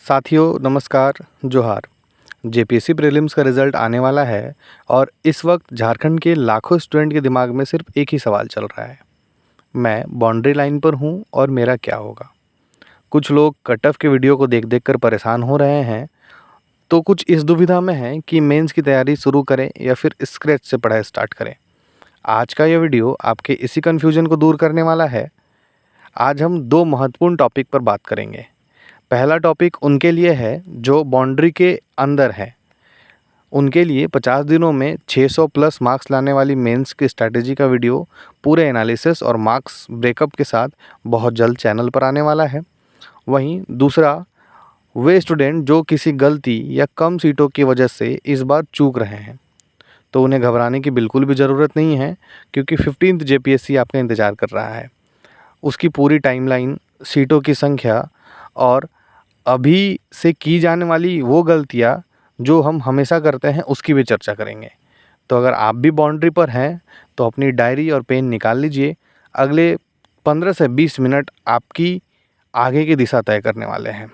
साथियों नमस्कार, जोहार। जेपीएससी प्रीलिम्स का रिज़ल्ट आने वाला है और इस वक्त झारखंड के लाखों स्टूडेंट के दिमाग में सिर्फ एक ही सवाल चल रहा है। मैं बाउंड्री लाइन पर हूँ और मेरा क्या होगा? कुछ लोग कट ऑफ के वीडियो को देख देख कर परेशान हो रहे हैं, तो कुछ इस दुविधा में हैं कि मेंस की तैयारी शुरू करें या फिर स्क्रैच से पढ़ाई स्टार्ट करें। आज का यह वीडियो आपके इसी कन्फ्यूजन को दूर करने वाला है। आज हम दो महत्वपूर्ण टॉपिक पर बात करेंगे। पहला टॉपिक उनके लिए है जो बाउंड्री के अंदर है। उनके लिए 50 दिनों में 600 प्लस मार्क्स लाने वाली मेंस की स्ट्रैटेजी का वीडियो पूरे एनालिसिस और मार्क्स ब्रेकअप के साथ बहुत जल्द चैनल पर आने वाला है। वहीं दूसरा, वे स्टूडेंट जो किसी गलती या कम सीटों की वजह से इस बार चूक रहे हैं, तो उन्हें घबराने की बिल्कुल भी ज़रूरत नहीं है, क्योंकि 15th जेपीएससी आपका इंतज़ार कर रहा है। उसकी पूरी टाइमलाइन, सीटों की संख्या और अभी से की जाने वाली वो गलतियाँ जो हम हमेशा करते हैं, उसकी भी चर्चा करेंगे। तो अगर आप भी बाउंड्री पर हैं तो अपनी डायरी और पेन निकाल लीजिए। अगले 15 से 20 मिनट आपकी आगे की दिशा तय करने वाले हैं।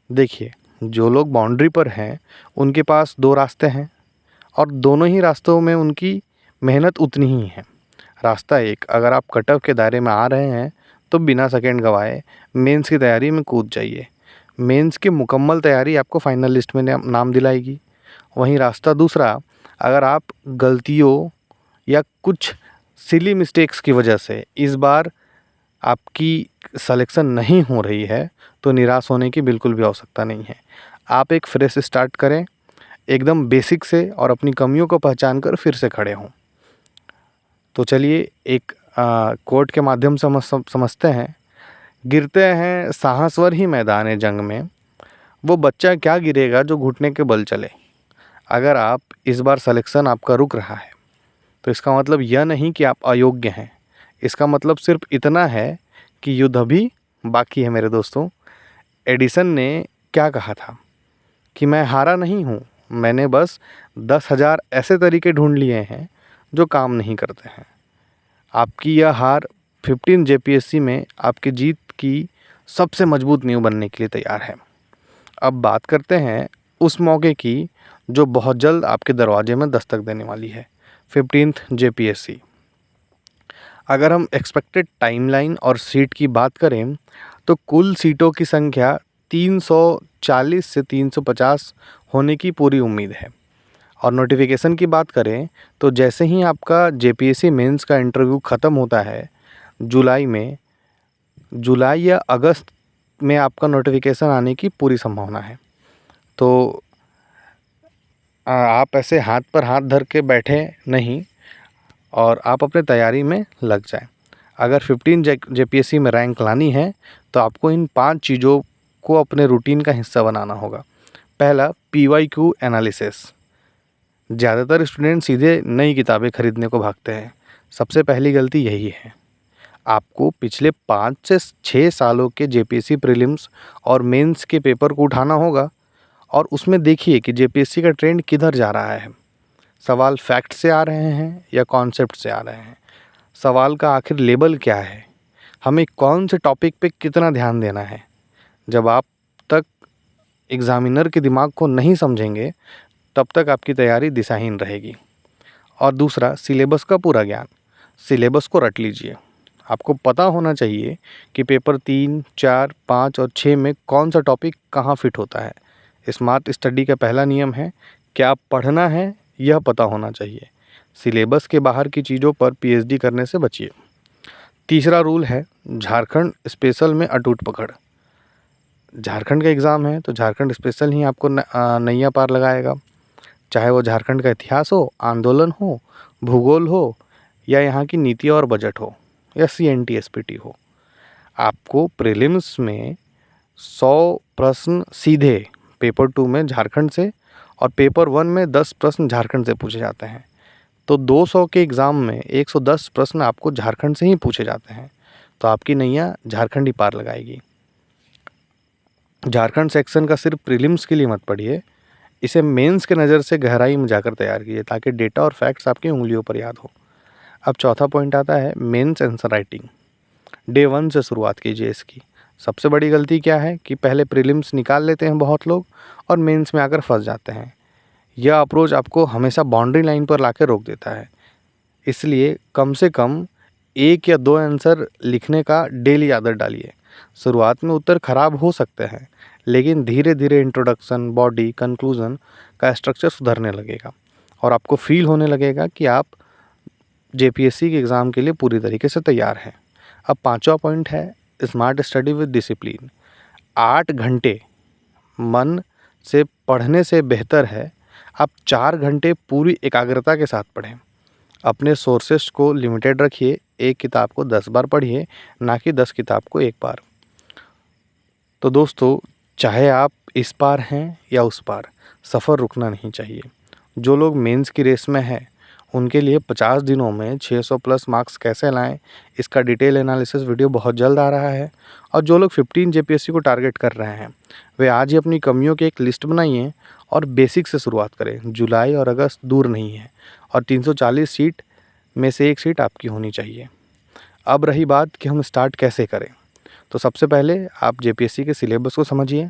देखिए, जो लोग बाउंड्री पर हैं उनके पास दो रास्ते हैं और दोनों ही रास्तों में उनकी मेहनत उतनी ही है। रास्ता एक, अगर आप कट ऑफ के दायरे में आ रहे हैं तो बिना सेकंड गवाए मेंस की तैयारी में कूद जाइए। मेंस की मुकम्मल तैयारी आपको फाइनल लिस्ट में नाम दिलाएगी। वहीं रास्ता दूसरा, अगर आप गलतियों या कुछ सिली मिस्टेक्स की वजह से इस बार आपकी सिलेक्शन नहीं हो रही है, तो निराश होने की बिल्कुल भी आवश्यकता नहीं है। आप एक फ्रेश स्टार्ट करें एकदम बेसिक से और अपनी कमियों को पहचान कर फिर से खड़े हों। तो चलिए एक कोट के माध्यम से समझते हैं। गिरते हैं साहसवर ही मैदान जंग में, वो बच्चा क्या गिरेगा जो घुटने के बल चले। अगर आप इस बार सिलेक्शन आपका रुक रहा है, तो इसका मतलब यह नहीं कि आप अयोग्य हैं। इसका मतलब सिर्फ इतना है कि युद्ध अभी बाकी है मेरे दोस्तों। एडिसन ने क्या कहा था कि मैं हारा नहीं हूँ, मैंने बस 10,000 ऐसे तरीके ढूंढ लिए हैं जो काम नहीं करते हैं। आपकी यह हार 15 जेपीएससी में आपकी जीत की सबसे मजबूत नींव बनने के लिए तैयार है। अब बात करते हैं उस मौके की जो बहुत जल्द आपके दरवाजे में दस्तक देने वाली है, 15th जेपीएससी। अगर हम एक्सपेक्टेड टाइमलाइन और सीट की बात करें तो कुल सीटों की संख्या 340 से 350 होने की पूरी उम्मीद है। और नोटिफिकेशन की बात करें तो जैसे ही आपका जेपीएससी मेंस का इंटरव्यू ख़त्म होता है, जुलाई या अगस्त में आपका नोटिफिकेशन आने की पूरी संभावना है। तो आप ऐसे हाथ पर हाथ धर के बैठे नहीं और आप अपने तैयारी में लग जाएं। अगर 15 जेपीएससी में रैंक लानी है तो आपको इन 5 चीज़ों को अपने रूटीन का हिस्सा बनाना होगा। पहला, पीवाईक्यू एनालिसिस। ज़्यादातर स्टूडेंट सीधे नई किताबें खरीदने को भागते हैं। सबसे पहली गलती यही है। आपको पिछले 5 से 6 सालों के जेपीएससी प्रीलिम्स और मेंस के पेपर को उठाना होगा और उसमें देखिए कि जेपीएससी का ट्रेंड किधर जा रहा है। सवाल फैक्ट से आ रहे हैं या कॉन्सेप्ट से आ रहे हैं? सवाल का आखिर लेबल क्या है? हमें कौन से टॉपिक पे कितना ध्यान देना है? जब आप तक एग्ज़ामिनर के दिमाग को नहीं समझेंगे, तब तक आपकी तैयारी दिशाहीन रहेगी। और दूसरा, सिलेबस का पूरा ज्ञान। सिलेबस को रट लीजिए। आपको पता होना चाहिए कि पेपर 3, 4, 5 और 6 में कौन सा टॉपिक कहाँ फिट होता है। स्मार्ट स्टडी का पहला नियम है, क्या पढ़ना है यह पता होना चाहिए। सिलेबस के बाहर की चीज़ों पर पीएचडी करने से बचिए। तीसरा रूल है, झारखंड स्पेशल में अटूट पकड़। झारखंड का एग्ज़ाम है तो झारखंड स्पेशल ही आपको नैया पार लगाएगा। चाहे वो झारखंड का इतिहास हो, आंदोलन हो, भूगोल हो या यहाँ की नीति और बजट हो या सीएनटी एसपीटी हो। आपको प्रीलिम्स में 100 प्रश्न सीधे पेपर 2 में झारखंड से और पेपर 1 में 10 प्रश्न झारखंड से पूछे जाते हैं। तो 200 के एग्ज़ाम में 110 प्रश्न आपको झारखंड से ही पूछे जाते हैं। तो आपकी नैया झारखंड ही पार लगाएगी। झारखंड सेक्शन का सिर्फ प्रीलिम्स के लिए मत पढ़िए, इसे मेंस के नज़र से गहराई में जाकर तैयार कीजिए ताकि डेटा और फैक्ट्स आपकी उंगलियों पर याद हो। अब चौथा पॉइंट आता है मेंस आंसर राइटिंग। डे 1 से शुरुआत कीजिए इसकी। सबसे बड़ी गलती क्या है कि पहले प्रीलिम्स निकाल लेते हैं बहुत लोग और मेंस में आकर फंस जाते हैं। यह अप्रोच आपको हमेशा बाउंड्री लाइन पर लाकर रोक देता है। इसलिए कम से कम 1 या 2 आंसर लिखने का डेली आदत डालिए। शुरुआत में उत्तर खराब हो सकते हैं, लेकिन धीरे धीरे इंट्रोडक्शन, बॉडी, कंक्लूजन का स्ट्रक्चर सुधरने लगेगा और आपको फील होने लगेगा कि आप जेपीएससी के एग्ज़ाम के लिए पूरी तरीके से तैयार हैं। अब 5वां पॉइंट है स्मार्ट स्टडी विद डिसिप्लिन। 8 घंटे मन से पढ़ने से बेहतर है आप 4 घंटे पूरी एकाग्रता के साथ पढ़ें। अपने सोर्सेस को लिमिटेड रखिए। एक किताब को 10 बार पढ़िए, ना कि 10 किताब को एक बार। तो दोस्तों, चाहे आप इस पार हैं या उस पार, सफ़र रुकना नहीं चाहिए। जो लोग मेंस की रेस में हैं, उनके लिए 50 दिनों में 600 प्लस मार्क्स कैसे लाएं, इसका डिटेल एनालिसिस वीडियो बहुत जल्द आ रहा है। और जो लोग 15 जेपीएससी को टारगेट कर रहे हैं, वे आज ही अपनी कमियों की एक लिस्ट बनाइए और बेसिक से शुरुआत करें। जुलाई और अगस्त दूर नहीं है और 340 सीट में से एक सीट आपकी होनी चाहिए। अब रही बात कि हम स्टार्ट कैसे करें, तो सबसे पहले आप जेपीएससी के सिलेबस को समझिए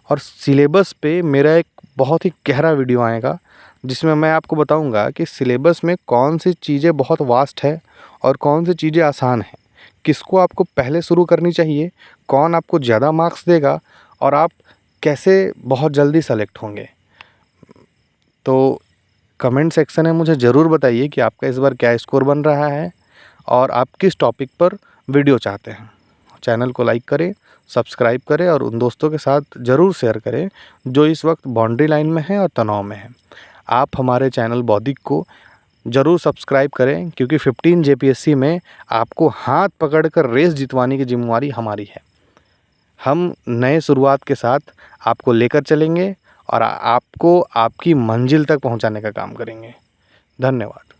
और सिलेबस पे मेरा एक बहुत ही गहरा वीडियो आएगा, जिसमें मैं आपको बताऊंगा कि सिलेबस में कौन सी चीज़ें बहुत वास्ट है और कौन सी चीज़ें आसान हैं, किसको आपको पहले शुरू करनी चाहिए, कौन आपको ज़्यादा मार्क्स देगा और आप कैसे बहुत जल्दी सेलेक्ट होंगे। तो कमेंट सेक्शन में मुझे ज़रूर बताइए कि आपका इस बार क्या स्कोर बन रहा है और आप किस टॉपिक पर वीडियो चाहते हैं। चैनल को लाइक करें, सब्सक्राइब करें और उन दोस्तों के साथ ज़रूर शेयर करें जो इस वक्त बाउंड्री लाइन में हैं और तनाव में हैं। आप हमारे चैनल बौद्धिक को ज़रूर सब्सक्राइब करें, क्योंकि 15 जेपीएससी में आपको हाथ पकड़कर रेस जितवाने की जिम्मेवारी हमारी है। हम नए शुरुआत के साथ आपको लेकर चलेंगे और आपको आपकी मंजिल तक पहुंचाने का काम करेंगे। धन्यवाद।